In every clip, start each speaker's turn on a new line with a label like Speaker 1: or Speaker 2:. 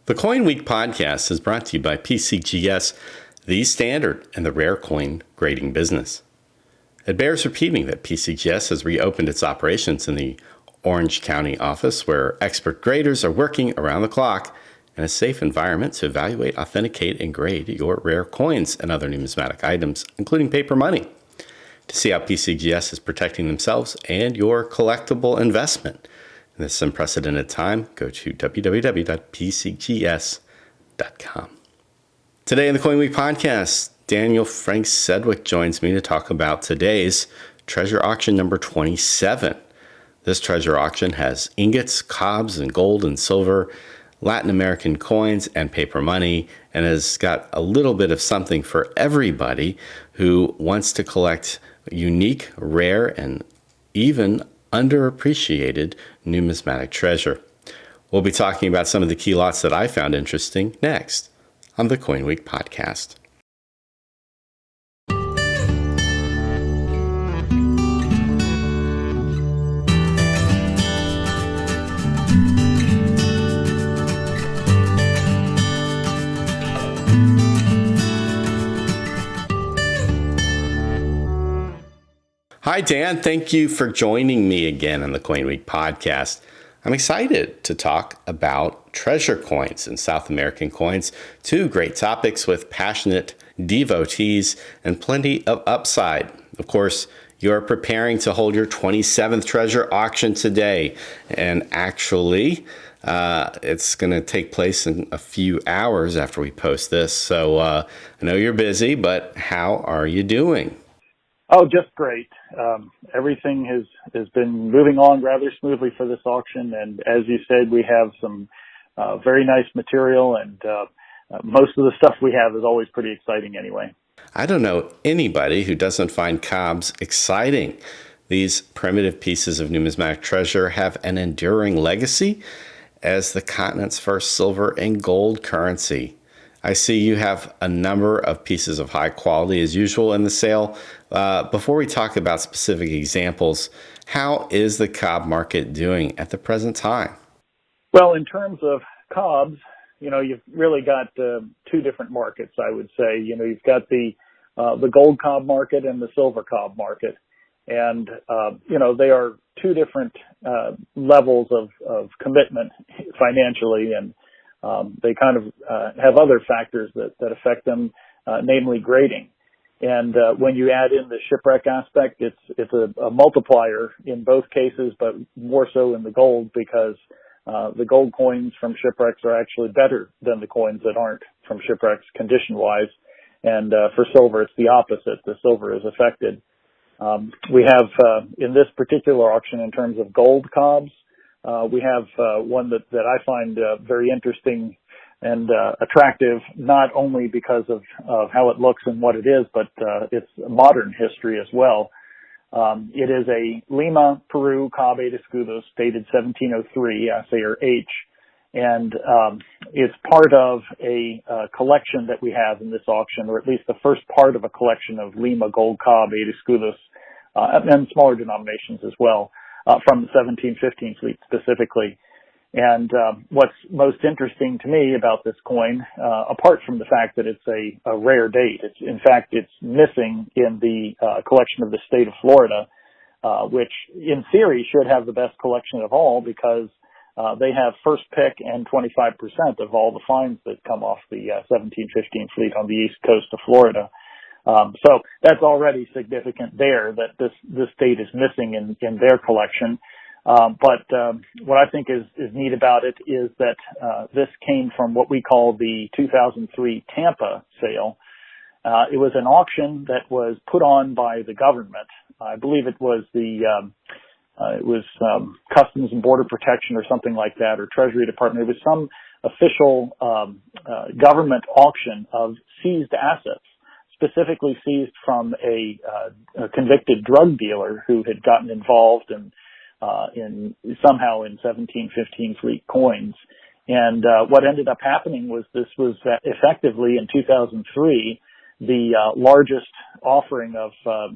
Speaker 1: The CoinWeek podcast is brought to you by PCGS, the standard in the rare coin grading business. It bears repeating that PCGS has reopened its operations in the Orange County office, where expert graders are working around the clock in a safe environment to evaluate, authenticate, and grade your rare coins and other numismatic items, including paper money. To see how PCGS is protecting themselves and your collectible investment in this unprecedented time, go to www.pcgs.com. Today in the CoinWeek podcast, Daniel Frank Sedwick joins me to talk about today's treasure auction number 27. This treasure auction has ingots, cobs, and gold and silver, Latin American coins, and paper money, and has got a little bit of something for everybody who wants to collect unique, rare, and even underappreciated numismatic treasure. We'll be talking about some of the key lots that I found interesting next on the CoinWeek podcast. Hi, Dan. Thank you for joining me again on the CoinWeek podcast. I'm excited to talk about treasure coins and South American coins, two great topics with passionate devotees and plenty of upside. Of course, you're preparing to hold your 27th treasure auction today, and actually, it's going to take place in a few hours after we post this. So I know you're busy, but how are you doing?
Speaker 2: Oh, just great. Everything has been moving on rather smoothly for this auction. And as you said, we have some very nice material, and most of the stuff we have is always pretty exciting anyway.
Speaker 1: I don't know anybody who doesn't find cobs exciting. These primitive pieces of numismatic treasure have an enduring legacy as the continent's first silver and gold currency. I see you have a number of pieces of high quality as usual in the sale. Before we talk about specific examples, how is the Cob Market doing at the present time?
Speaker 2: Well, in terms of cobs, you've really got two different markets, I would say. You've got the gold Cob Market and the silver Cob Market. And, they are two different levels of commitment financially, and they kind of have other factors that affect them, namely grading. And when you add in the shipwreck aspect, it's a multiplier in both cases, but more so in the gold, because the gold coins from shipwrecks are actually better than the coins that aren't from shipwrecks condition-wise. And for silver, it's the opposite. The silver is affected. We have, in this particular auction, in terms of gold cobs, we have one that I find very interesting and attractive, not only because of how it looks and what it is, but its modern history as well. It is a Lima, Peru, Cob 8 escudos, dated 1703, Assayer H, and it's part of a collection that we have in this auction, or at least the first part of a collection of Lima gold Cob 8 escudos, and smaller denominations as well, from the 1715 fleet specifically. And what's most interesting to me about this coin, apart from the fact that it's a rare date, it's missing in the collection of the state of Florida, which in theory should have the best collection of all, because they have first pick and 25% of all the finds that come off the 1715 fleet on the east coast of Florida. So that's already significant there, that this date is missing in their collection. But what I think is neat about it is that this came from what we call the 2003 Tampa sale. It was an auction that was put on by the government. I believe it was Customs and Border Protection or something like that, or Treasury Department. It was some official government auction of seized assets, specifically seized from a convicted drug dealer who had gotten involved in somehow in 1715 fleet coins. And what ended up happening was this was effectively in 2003 the largest offering of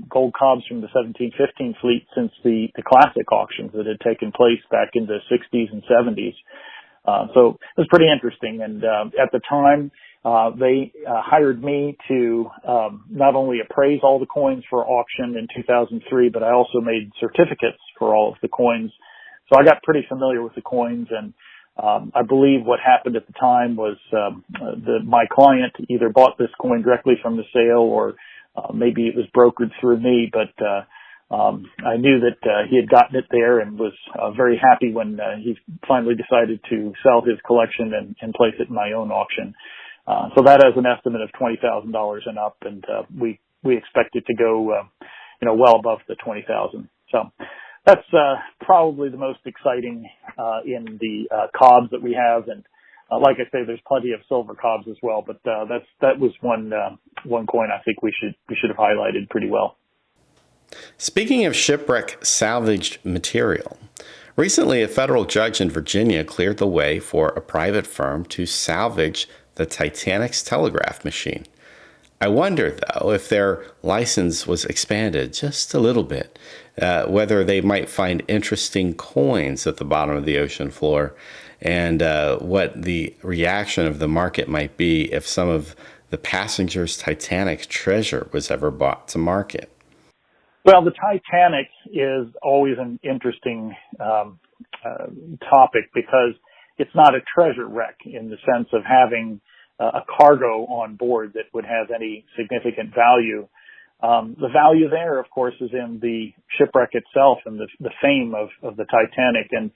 Speaker 2: gold cobs from the 1715 fleet since the classic auctions that had taken place back in the 60s and 70s. So it was pretty interesting. And at the time, they hired me to not only appraise all the coins for auction in 2003, but I also made certificates for all of the coins. So I got pretty familiar with the coins, and I believe what happened at the time was my client either bought this coin directly from the sale, or maybe it was brokered through me, but I knew that he had gotten it there and was very happy when he finally decided to sell his collection and place it in my own auction. So that has an estimate of $20,000 and up, and we expect it to go well above the 20,000. So that's probably the most exciting in the cobs that we have, and like I say, there's plenty of silver cobs as well. But that was one coin I think we should have highlighted pretty well.
Speaker 1: Speaking of shipwreck salvaged material, recently a federal judge in Virginia cleared the way for a private firm to salvage the Titanic's telegraph machine. I wonder, though, if their license was expanded just a little bit, whether they might find interesting coins at the bottom of the ocean floor, and what the reaction of the market might be if some of the passengers' Titanic Treasure was ever brought to market.
Speaker 2: Well, the Titanic is always an interesting topic because it's not a treasure wreck in the sense of having a cargo on board that would have any significant value. The value there, of course, is in the shipwreck itself and the fame of the Titanic. And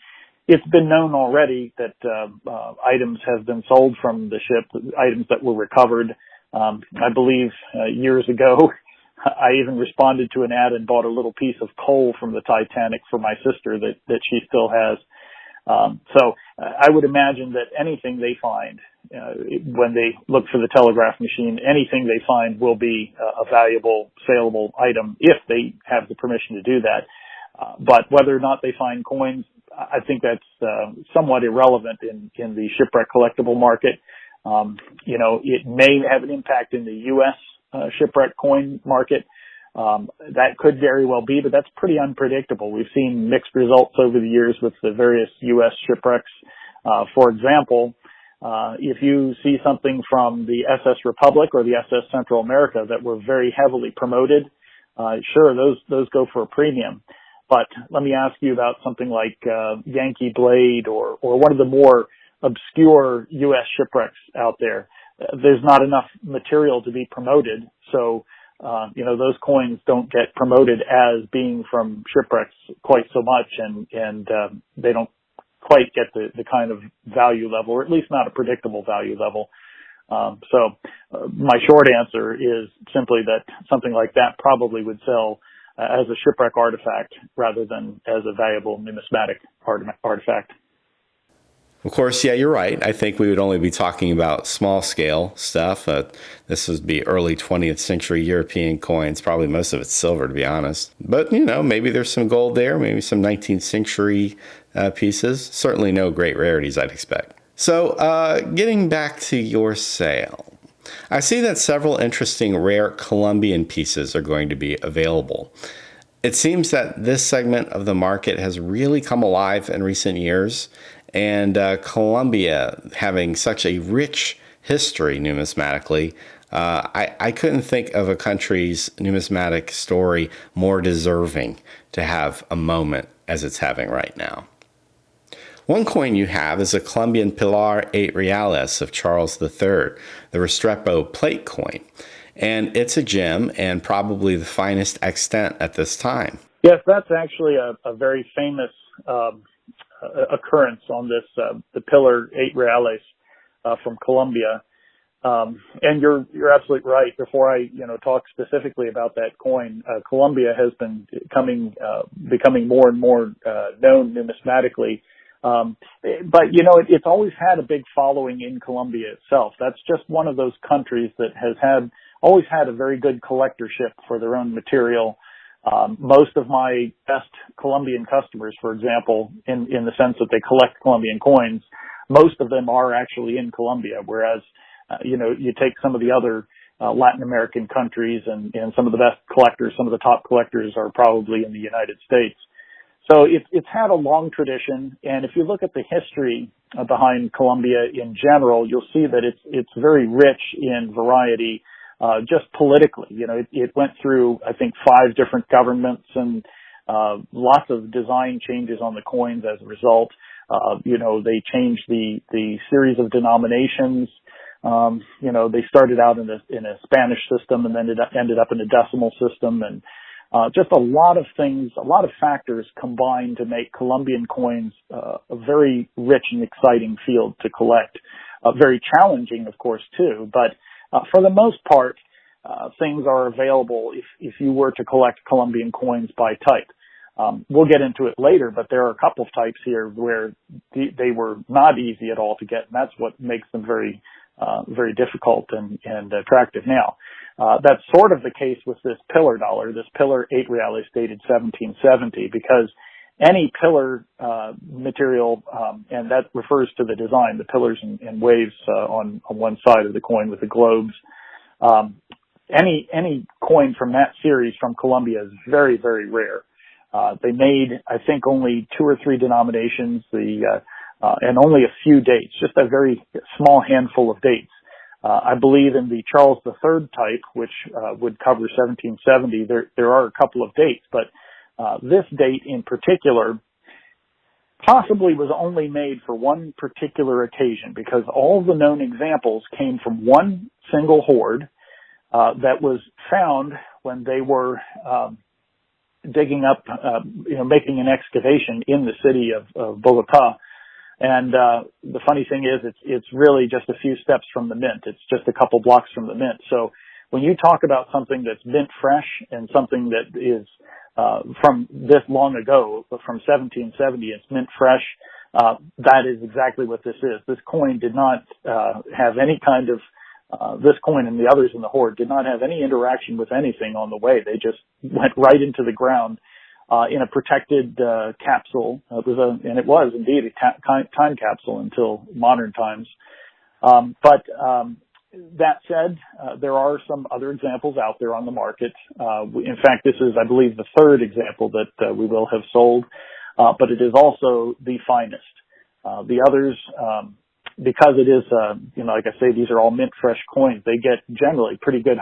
Speaker 2: it's been known already that items have been sold from the ship, items that were recovered. I believe years ago, I even responded to an ad and bought a little piece of coal from the Titanic for my sister that she still has. So I would imagine that anything they find, when they look for the telegraph machine, anything they find will be a valuable, saleable item if they have the permission to do that. But whether or not they find coins, I think that's somewhat irrelevant in the shipwreck collectible market. It may have an impact in the U.S. Shipwreck coin market. That could very well be, but that's pretty unpredictable. We've seen mixed results over the years with the various U.S. shipwrecks. For example, if you see something from the SS Republic or the SS Central America that were very heavily promoted, sure, those go for a premium. But let me ask you about something like Yankee Blade or one of the more obscure U.S. shipwrecks out there. There's not enough material to be promoted, so those coins don't get promoted as being from shipwrecks quite so much, and they don't quite get the kind of value level, or at least not a predictable value level. So my short answer is simply that something like that probably would sell as a shipwreck artifact rather than as a valuable numismatic artifact.
Speaker 1: Of course, yeah, you're right. I think we would only be talking about small scale stuff. This would be early 20th century European coins, probably most of it's silver, to be honest. But, maybe there's some gold there, maybe some 19th century pieces. Certainly no great rarities, I'd expect. So getting back to your sale, I see that several interesting rare Colombian pieces are going to be available. It seems that this segment of the market has really come alive in recent years. And Colombia having such a rich history numismatically, I couldn't think of a country's numismatic story more deserving to have a moment as it's having right now. One coin you have is a Colombian Pilar 8 Reales of Charles III, the Restrepo plate coin. And it's a gem and probably the finest extant at this time.
Speaker 2: Yes, that's actually a very famous occurrence on this, the Pilar 8 Reales from Colombia. And you're absolutely right. Before I, talk specifically about that coin, Colombia has been becoming more and more known numismatically. But it's always had a big following in Colombia itself. That's just one of those countries that has always had a very good collectorship for their own material. Most of my best Colombian customers, for example, in the sense that they collect Colombian coins, most of them are actually in Colombia, whereas, you take some of the other Latin American countries and some of the best collectors, some of the top collectors are probably in the United States. So it's had a long tradition, and if you look at the history behind Colombia in general, you'll see that it's very rich in variety, just politically. You know, it went through, I think, 5 different governments and lots of design changes on the coins as a result. You know, they changed the series of denominations. You know, they started out in a Spanish system and then ended up in a decimal system, and just a lot of things, a lot of factors combined to make Colombian coins a very rich and exciting field to collect. Very challenging, of course, too, but for the most part, things are available if you were to collect Colombian coins by type. We'll get into it later, but there are a couple of types here where they were not easy at all to get, and that's what makes them very difficult and attractive now. That's sort of the case with this pillar dollar, this pillar 8 reales dated 1770, because any pillar material, and that refers to the design, the pillars and waves on one side of the coin with the globes. Any coin from that series from Colombia is very, very rare. They made, I think, only 2 or 3 denominations, and only a few dates, just a very small handful of dates. I believe in the Charles III type, which would cover 1770, there are a couple of dates, but this date in particular possibly was only made for one particular occasion, because all the known examples came from one single hoard that was found when they were digging up, making an excavation in the city of Bogota. And the funny thing is, it's really just a few steps from the mint. It's just a couple blocks from the mint. So when you talk about something that's mint fresh and something that is from this long ago, but from 1770, it's mint fresh, that is exactly what this is. This coin did not have any kind of this coin and the others in the hoard did not have any interaction with anything on the way. They just went right into the ground in a protected capsule. It was indeed a time capsule until modern times. But that said, there are some other examples out there on the market. In fact, this is, I believe, the 3rd example that we will have sold, but it is also the finest. The others, because it is, like I say, these are all mint fresh coins. They get generally pretty good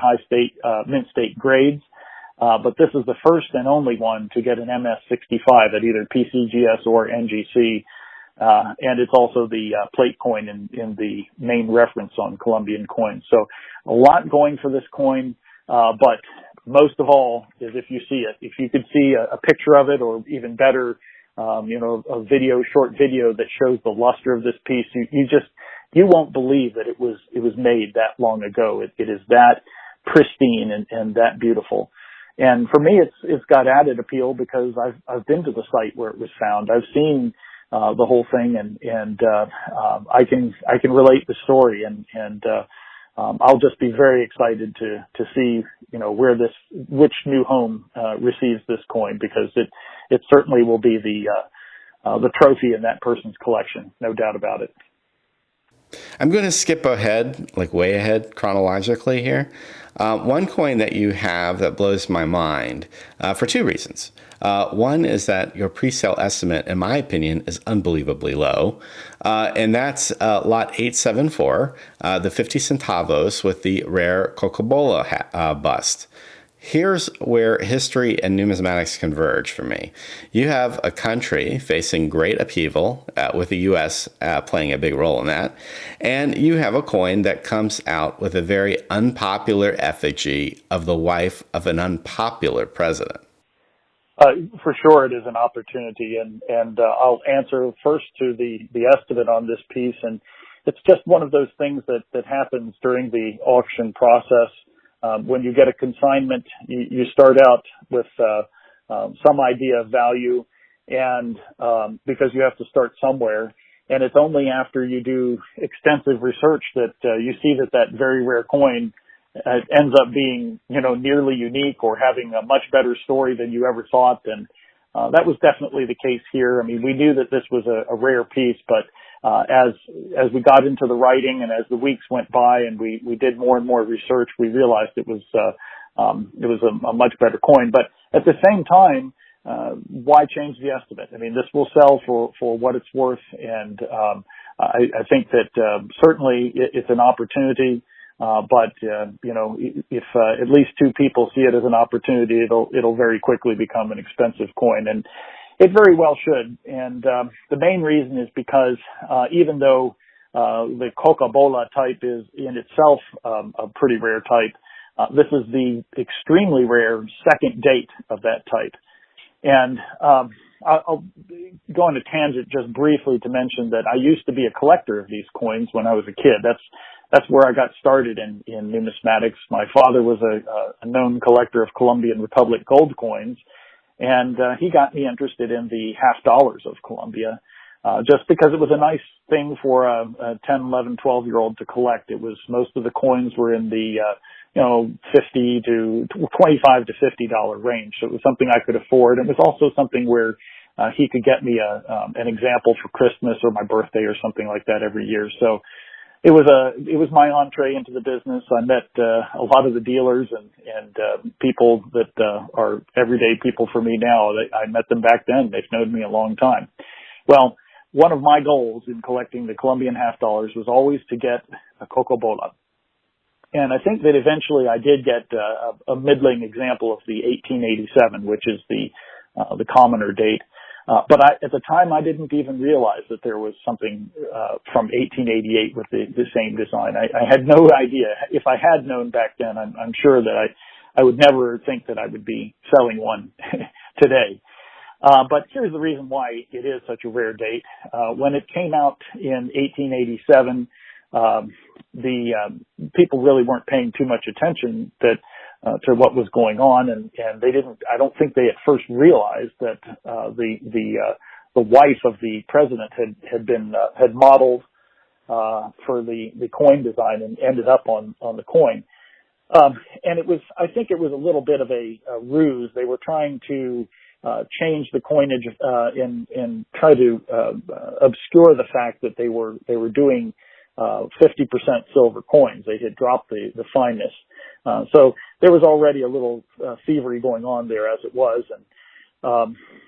Speaker 2: mint state grades. But this is the first and only one to get an MS65 at either PCGS or NGC. And it's also the plate coin in the main reference on Colombian coins. So a lot going for this coin. But most of all is if you see it. If you could see a picture of it, or even better, a short video that shows the luster of this piece, you won't believe that it was made that long ago. It is that pristine and that beautiful. And for me, it's got added appeal because I've been to the site where it was found. I've seen the whole thing, and I can relate the story, and I'll just be very excited to see which new home receives this coin, because it certainly will be the trophy in that person's collection, no doubt about it.
Speaker 1: I'm going to skip ahead, like way ahead chronologically here. One coin that you have that blows my mind for 2 reasons. One is that your pre-sale estimate, in my opinion, is unbelievably low. And that's lot 874, the 50 centavos with the rare Cocobola bust. Here's where history and numismatics converge for me. You have a country facing great upheaval, with the U.S. Playing a big role in that, and you have a coin that comes out with a very unpopular effigy of the wife of an unpopular president.
Speaker 2: For sure, it is an opportunity, and I'll answer first to the estimate on this piece, and it's just one of those things that happens during the auction process. When you get a consignment, you start out with some idea of value, and because you have to start somewhere, and it's only after you do extensive research that you see that very rare coin ends up being, nearly unique or having a much better story than you ever thought. And that was definitely the case here. I mean, we knew that this was a rare piece, but as we got into the writing and as the weeks went by and we did more and more research, we realized it was a much better coin. But at the same time, why change the estimate? I mean, this will sell for what it's worth, and I think that certainly it's an opportunity. But you know, if at least two people see it as an opportunity, it'll very quickly become an expensive coin, and it very well should. And the main reason is because even though the Cocobola type is in itself a pretty rare type, this is the extremely rare second date of that type. And I'll go on a tangent just briefly to mention that I used to be a collector of these coins when I was a kid. That's where I got started in numismatics. My father was a known collector of Colombian Republic gold coins, and he got me interested in the half dollars of Colombia, just because it was a nice thing for a 10, 11, 12-year-old to collect. It was, most of the coins were in the, $50 to $25 to $50 range. So it was something I could afford. It was also something where he could get me an example for Christmas or my birthday or something like that every year. So it was my entree into the business. I met a lot of the dealers and people that are everyday people for me now. I met them back then. They've known me a long time. Well, one of my goals in collecting the Colombian half dollars was always to get a Cocobola. And I think that eventually I did get a middling example of the 1887, which is the commoner date. But at the time, I didn't even realize that there was something from 1888 with the same design. I had no idea. If I had known back then, I'm sure that I would never think that I would be selling one today. But here's the reason why it is such a rare date. When it came out in 1887, the people really weren't paying too much attention to what was going on, and they didn't. I don't think they at first realized that the wife of the president had modeled for the coin design and ended up on the coin. And it was, I think it was a little bit of a ruse. They were trying to change the coinage and try to obscure the fact that they were doing 50% silver coins. They had dropped the fineness. So there was already a little thievery going on there as it was. And,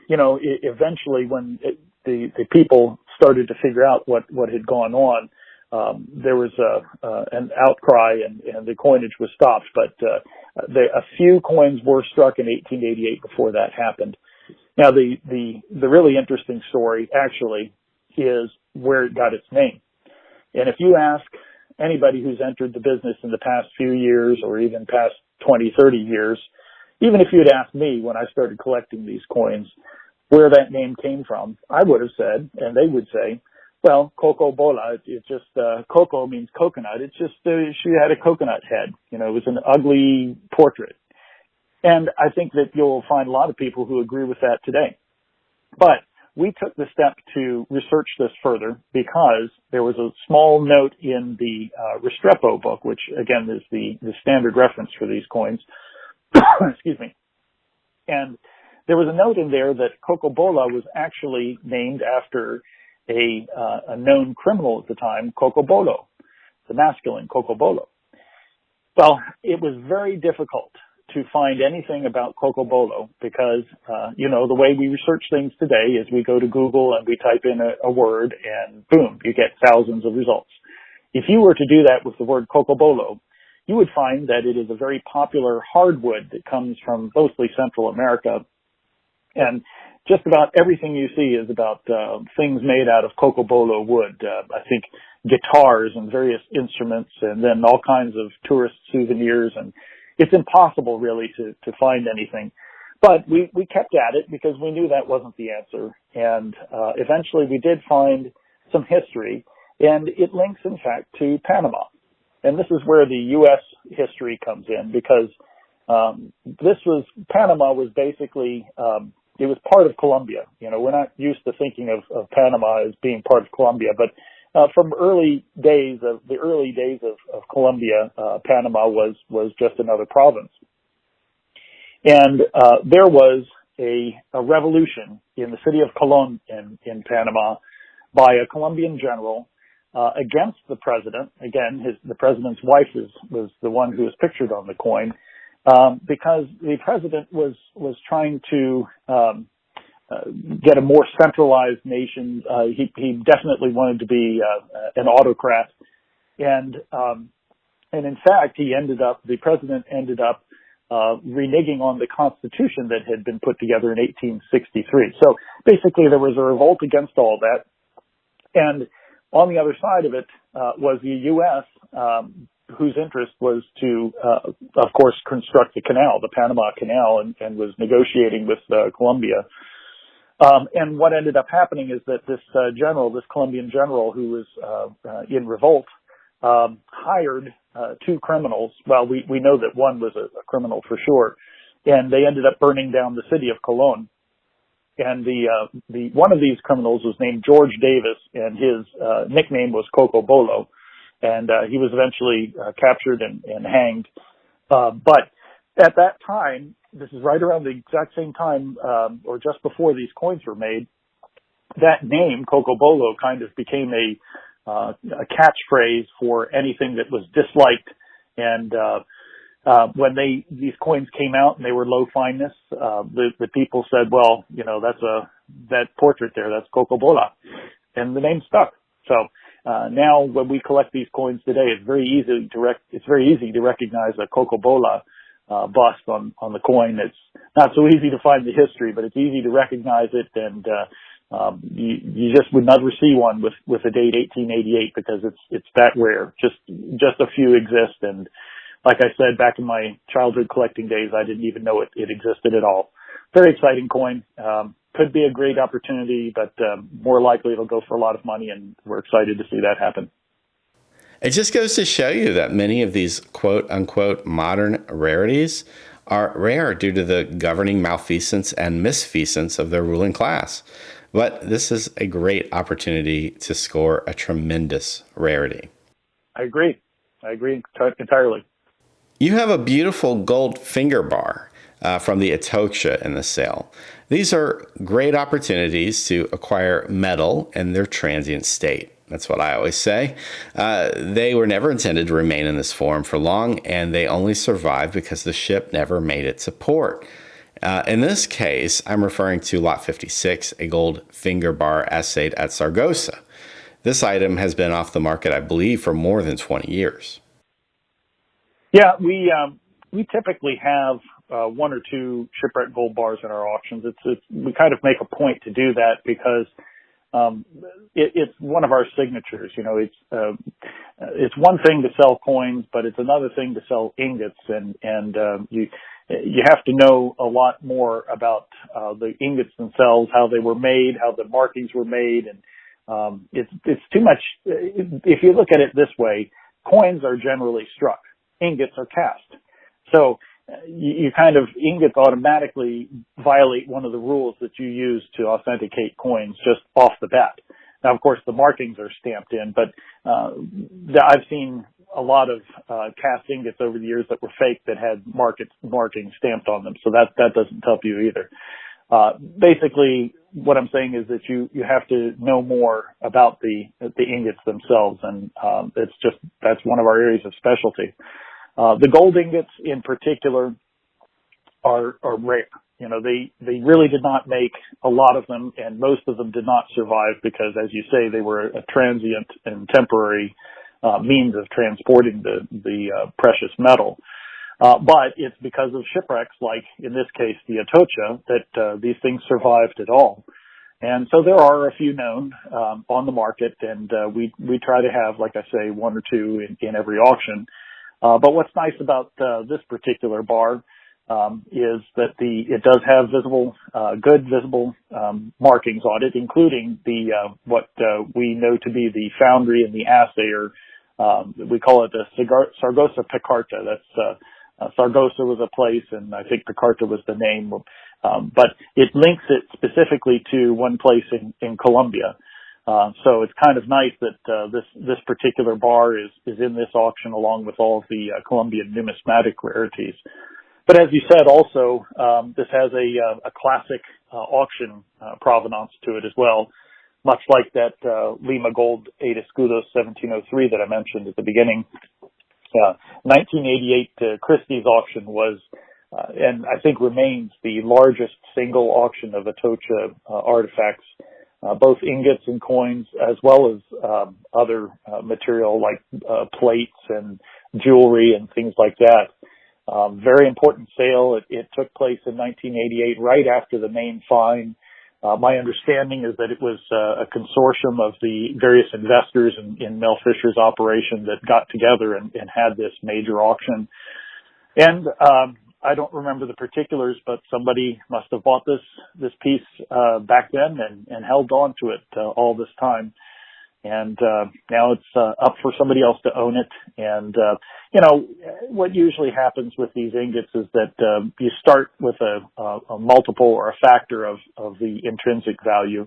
Speaker 2: eventually when the people started to figure out what had gone on, there was an outcry and the coinage was stopped. But a few coins were struck in 1888 before that happened. Now, the really interesting story actually is where it got its name. And if you ask anybody who's entered the business in the past few years or even past 20, 30 years, even if you'd asked me when I started collecting these coins where that name came from, I would have said, and they would say, well, Cocobola, it's just, coco means coconut. It's just, she had a coconut head. It was an ugly portrait. And I think that you'll find a lot of people who agree with that today. But we took the step to research this further because there was a small note in the Restrepo book, which again is the standard reference for these coins. Excuse me. And there was a note in there that Cocobola was actually named after a known criminal at the time, Cocobolo, the masculine Cocobolo. Well, it was very difficult to find anything about Cocobolo because, the way we research things today is we go to Google and we type in a word and boom, you get thousands of results. If you were to do that with the word Cocobolo, you would find that it is a very popular hardwood that comes from mostly Central America. And just about everything you see is about things made out of Cocobolo wood. I think guitars and various instruments and then all kinds of tourist souvenirs, and it's impossible really to find anything. But we kept at it because we knew that wasn't the answer. And eventually we did find some history, and it links, in fact, to Panama. And this is where the U.S. history comes in because Panama was basically, it was part of Colombia. We're not used to thinking of Panama as being part of Colombia, but from the early days of Colombia, Panama was just another province. And there was a revolution in the city of Colón in Panama by a Colombian general against the president. Again, the president's wife was the one who was pictured on the coin. because the president was trying to get a more centralized nation. He definitely wanted to be an autocrat, and in fact, the president ended up reneging on the Constitution that had been put together in 1863. So basically, there was a revolt against all that, and on the other side of it was the U.S., whose interest was to, of course, construct the canal, the Panama Canal, and was negotiating with Colombia. And what ended up happening is that this Colombian general who was in revolt, hired two criminals. Well, we know that one was a criminal for sure, and they ended up burning down the city of Colon. And the one of these criminals was named George Davis, and his nickname was Cocobola, and he was eventually captured and hanged. But at that time, this is right around the exact same time, or just before these coins were made, that name, Cocobola, kind of became a catchphrase for anything that was disliked. And when these coins came out and they were low fineness, the people said, well, that portrait there, that's Cocobola. And the name stuck. So now when we collect these coins today, it's very easy to recognize a Cocobola bust on the coin. It's not so easy to find the history, but it's easy to recognize it, and you just would never see one with the date 1888 because it's that rare. Just a few exist, and like I said, back in my childhood collecting days, I didn't even know it existed at all. Very exciting coin. Could be a great opportunity, but more likely it'll go for a lot of money, and we're excited to see that happen.
Speaker 1: It just goes to show you that many of these quote unquote modern rarities are rare due to the governing malfeasance and misfeasance of their ruling class. But this is a great opportunity to score a tremendous rarity.
Speaker 2: I agree entirely.
Speaker 1: You have a beautiful gold finger bar from the Atocha in the sale. These are great opportunities to acquire metal in their transient state. That's what I always say. They were never intended to remain in this form for long, and they only survived because the ship never made it to port. In this case, I'm referring to Lot 56, a gold finger bar assayed at Saragossa. This item has been off the market, I believe, for more than 20 years.
Speaker 2: Yeah, we typically have one or two shipwreck gold bars in our auctions. We kind of make a point to do that because it's one of our signatures. It's one thing to sell coins, but it's another thing to sell ingots, and you have to know a lot more about the ingots themselves, how they were made, how the markings were made, and it's too much. If you look at it this way, coins are generally struck, ingots are cast. So you kind of, ingots automatically violate one of the rules that you use to authenticate coins just off the bat. Now, of course, the markings are stamped in, but I've seen a lot of cast ingots over the years that were fake that had markings stamped on them, so that doesn't help you either. Basically, what I'm saying is that you have to know more about the ingots themselves, and that's one of our areas of specialty. The gold ingots in particular are rare. They really did not make a lot of them, and most of them did not survive because, as you say, they were a transient and temporary means of transporting the precious metal. But it's because of shipwrecks, like in this case the Atocha, that these things survived at all. And so there are a few known on the market, and we try to have, like I say, one or two in every auction. But what's nice about this particular bar is that it does have good visible markings on it, including what we know to be the foundry and the assayer. We call it the Saragossa Picarta. That's Saragossa was a place, and I think Picarta was the name. But it links it specifically to one place in Colombia. So it's kind of nice that this particular bar is in this auction along with all of the Colombian numismatic rarities. But as you said, also this has a classic auction provenance to it as well, much like that Lima Gold 8 Escudos 1703 that I mentioned at the beginning. Yeah, 1988 Christie's auction was, and I think remains, the largest single auction of Atocha artifacts, both ingots and coins, as well as other material like plates and jewelry and things like that. Very important sale. It took place in 1988, right after the main fine. My understanding is that it was a consortium of the various investors in Mel Fisher's operation that got together and had this major auction. And I don't remember the particulars, but somebody must have bought this piece back then and held on to it all this time. And now it's up for somebody else to own it. And what usually happens with these ingots is that you start with a multiple or a factor of the intrinsic value.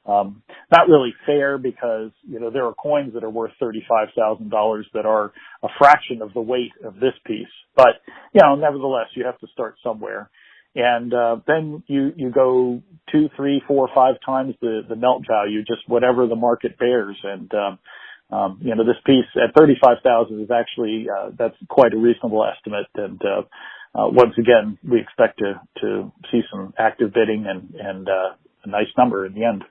Speaker 2: Not really fair, because there are coins that are worth $35,000 that are a fraction of the weight of this piece. But nevertheless, you have to start somewhere. And then you go 2, 3, 4, 5 times the melt value, just whatever the market bears. And this piece at 35,000 is actually that's quite a reasonable estimate. And once again, we expect to see some active bidding and a nice number in the end.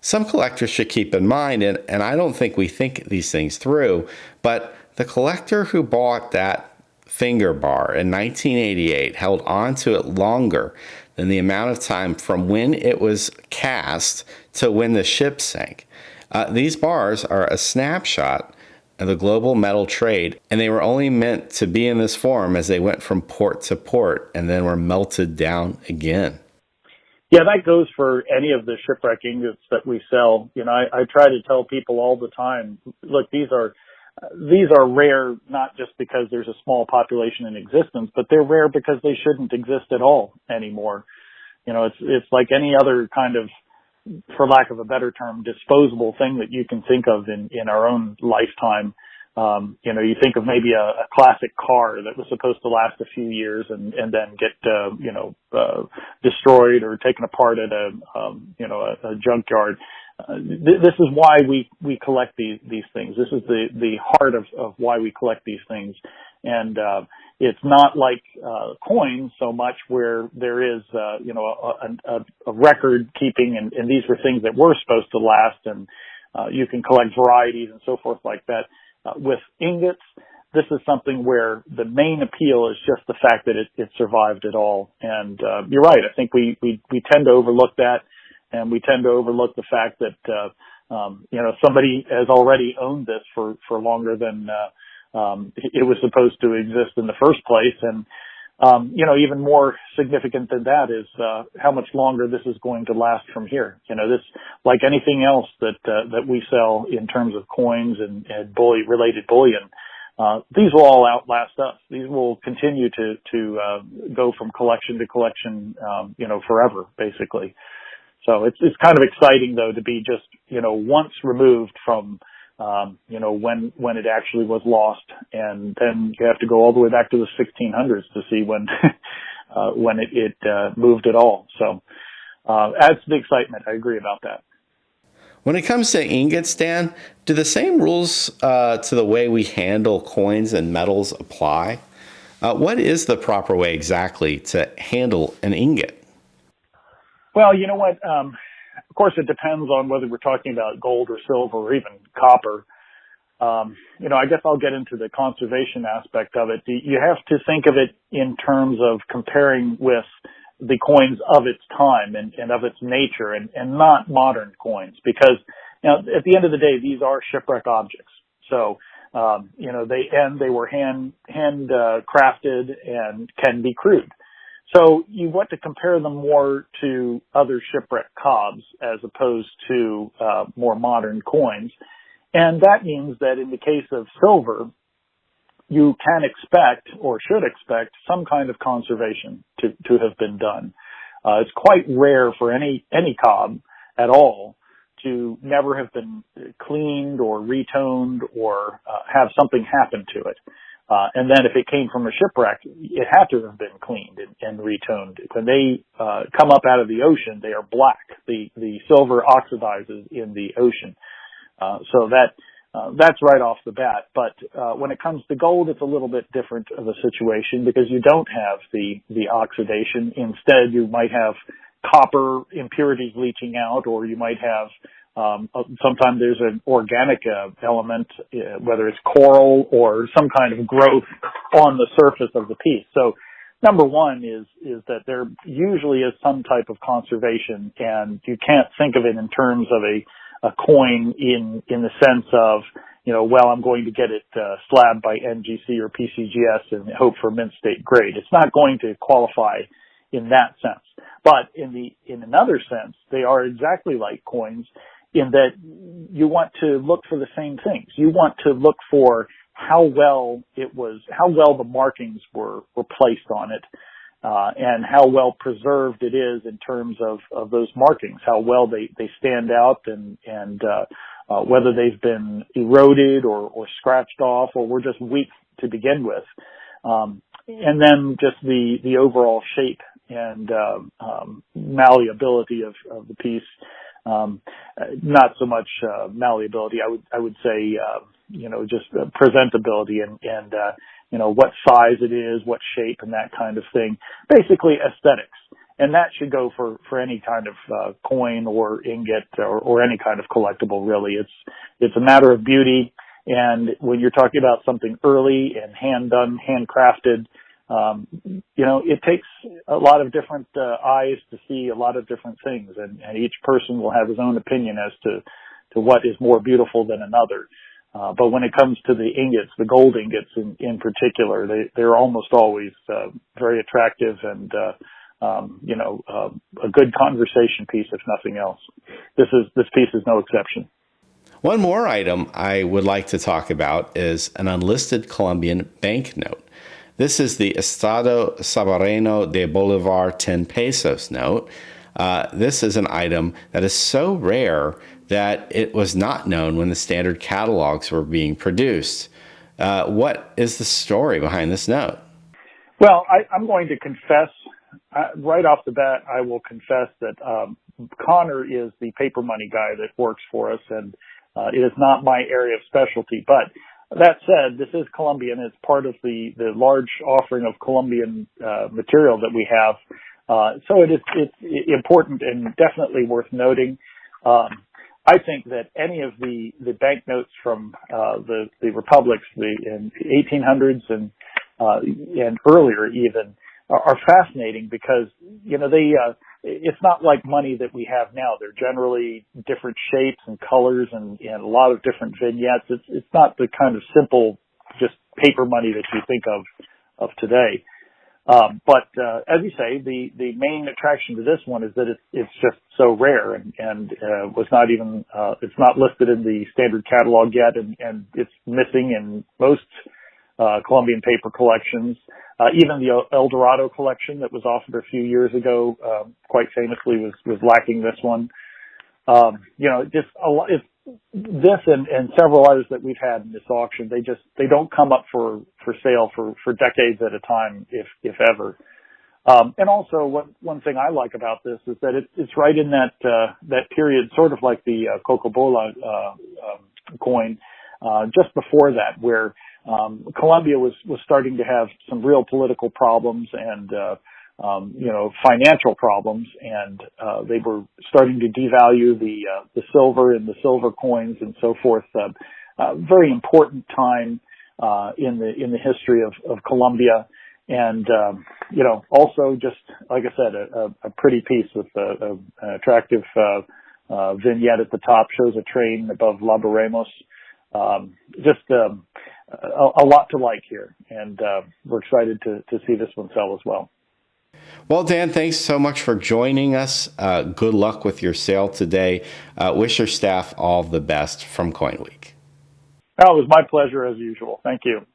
Speaker 1: Some collectors should keep in mind, and I don't think we think these things through, but the collector who bought that finger bar in 1988 held on to it longer than the amount of time from when it was cast to when the ship sank. These bars are a snapshot of the global metal trade, and they were only meant to be in this form as they went from port to port and then were melted down again.
Speaker 2: Yeah, that goes for any of the shipwreck ingots that we sell. I try to tell people all the time, look, these are rare, not just because there's a small population in existence, but they're rare because they shouldn't exist at all anymore. It's like any other kind of, for lack of a better term, disposable thing that you can think of in our own lifetime. You think of maybe a classic car that was supposed to last a few years and then get, destroyed or taken apart at a junkyard. This is why we collect these things. This is the heart of why we collect these things. And, it's not like, coins so much, where there is, a record keeping, and these were things that were supposed to last, and, you can collect varieties and so forth like that. With ingots, this is something where the main appeal is just the fact that it survived at all. And, you're right. I think we tend to overlook that, and we tend to overlook the fact that, somebody has already owned this for longer than, it was supposed to exist in the first place. And, even more significant than that is, how much longer this is going to last from here. This, like anything else that we sell in terms of coins and related bullion, these will all outlast us. These will continue to go from collection to collection, forever, basically. So it's kind of exciting, though, to be just, once removed from, when it actually was lost. And then you have to go all the way back to the 1600s to see when it moved at all. So, adds to the excitement. I agree about that.
Speaker 1: When it comes to ingots, Dan, do the same rules to the way we handle coins and metals apply? What is the proper way exactly to handle an ingot?
Speaker 2: Well, you know what? Of course, it depends on whether we're talking about gold or silver or even copper. I guess I'll get into the conservation aspect of it. You have to think of it in terms of comparing with the coins of its time and of its nature, and not modern coins, because, at the end of the day, these are shipwreck objects. So, they were hand crafted and can be crude. So you want to compare them more to other shipwreck cobs as opposed to more modern coins. And that means that in the case of silver, you can expect, or should expect, some kind of conservation to have been done. It's quite rare for any cob at all to never have been cleaned or retoned or have something happen to it. And then if it came from a shipwreck, it had to have been cleaned and retoned. When they come up out of the ocean, they are black. The silver oxidizes in the ocean. So that that's right off the bat. But when it comes to gold, it's a little bit different of a situation because you don't have the oxidation. Instead, you might have copper impurities leaching out, or you might have sometimes there's an organic element, whether it's coral or some kind of growth on the surface of the piece. So number one is that there usually is some type of conservation, and you can't think of it in terms of a coin in the sense of, well, I'm going to get it slabbed by NGC or PCGS and hope for mint state grade. It's not going to qualify in that sense. But in another sense, they are exactly like coins in that you want to look for the same things. You want to look for how well the markings were placed on it, and how well preserved it is in terms of those markings, how well they stand out, and whether they've been eroded or scratched off or were just weak to begin with. And then just the overall shape and malleability of the piece. Not so much malleability, I would say, just presentability and what size it is, what shape, and that kind of thing. Basically aesthetics. And that should go for any kind of coin or ingot or any kind of collectible, really. It's a matter of beauty. And when you're talking about something early and hand done, handcrafted, it takes a lot of different eyes to see a lot of different things, and each person will have his own opinion as to what is more beautiful than another. But when it comes to the ingots, the gold ingots in particular, they're almost always very attractive and a good conversation piece, if nothing else. This piece is no exception.
Speaker 1: One more item I would like to talk about is an unlisted Colombian banknote. This is the Estado Salvadoreño de Bolivar 10 pesos note. This is an item that is so rare that it was not known when the standard catalogs were being produced. What is the story behind this note?
Speaker 2: Well, I'm going to confess, right off the bat, I will confess that Connor is the paper money guy that works for us, and it is not my area of specialty. But that said, this is Colombian. It's part of the large offering of Colombian material that we have. So it's important and definitely worth noting. I think that any of the banknotes from the republics, in 1800s and earlier even, are fascinating because it's not like money that we have now. They're generally different shapes and colors and a lot of different vignettes. It's not the kind of simple just paper money that you think of today. But as you say, the main attraction to this one is that it's just so rare and was not even it's not listed in the standard catalog yet, and it's missing in most Colombian paper collections. Even the El Dorado collection that was offered a few years ago, quite famously was lacking this one. Just a lot. This and several others that we've had in this auction, they don't come up for sale for decades at a time, if ever. And also one thing I like about this is that it's right in that period, sort of like the Cocobola coin, just before that, where Colombia was starting to have some real political problems and financial problems, and they were starting to devalue the silver and the silver coins and so forth. Very important time in the history of Colombia, and also just like I said, a pretty piece with an attractive vignette at the top, shows a train above La Borremos. Just a lot to like here, and we're excited to see this one sell as well.
Speaker 1: Well, Dan, thanks so much for joining us. Good luck with your sale today. Wish your staff all the best from CoinWeek.
Speaker 2: Oh, it was my pleasure as usual. Thank you.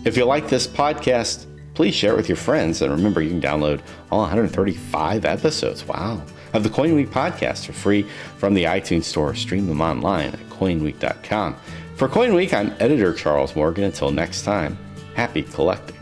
Speaker 1: If you like this podcast, please share it with your friends. And remember, you can download all 135 episodes, of the CoinWeek podcast for free from the iTunes Store. Stream them online at coinweek.com. For CoinWeek, I'm editor Charles Morgan. Until next time, happy collecting.